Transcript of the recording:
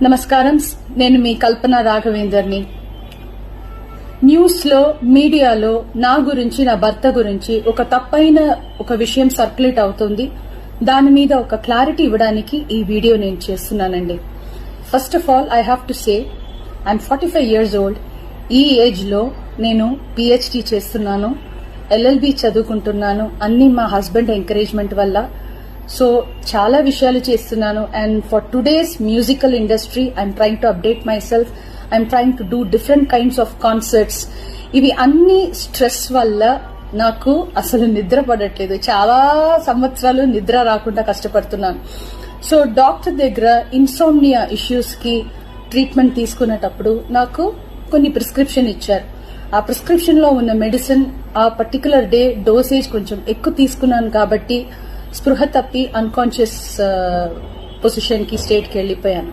నమస్కారం, నేను మీ కల్పన రాఘవేందర్ని. న్యూస్ లో, మీడియాలో నా గురించి, నా భర్త గురించి ఒక తప్పైన ఒక విషయం సర్క్యులేట్ అవుతుంది. దాని మీద ఒక క్లారిటీ ఇవ్వడానికి ఈ వీడియో నేను చేస్తున్నానండి. First of all I have to say I'm 45 years old. ఈ ఏజ్ లో నేను PhD చేస్తున్నాను, LLB చదువుకుంటున్నాను. అన్ని మా హస్బెండ్ ఎంకరేజ్మెంట్ వల్ల. సో చాలా విషయాలు చేస్తున్నాను. And for today's musical industry I'm trying to update my self. I'm trying to do different kinds of concerts. ఇవి అన్ని స్ట్రెస్ వల్ల నాకు అసలు నిద్ర పడట్లేదు. చాలా సంవత్సరాలు నిద్ర రాకుండా కష్టపడుతున్నాను. సో డాక్టర్ దగ్గర ఇన్సోమ్నియా ఇష్యూస్ కి ట్రీట్మెంట్ తీసుకునేటప్పుడు నాకు కొన్ని ప్రిస్క్రిప్షన్ ఇచ్చారు. ఆ ప్రిస్క్రిప్షన్ లో ఉన్న మెడిసిన్ ఆ పర్టికులర్ డే డోసేజ్ కొంచెం ఎక్కువ తీసుకున్నాను కాబట్టి స్పృహ తప్పి అన్కాన్షియస్ పొజిషన్ కి స్టేట్ కి వెళ్లిపోయాను.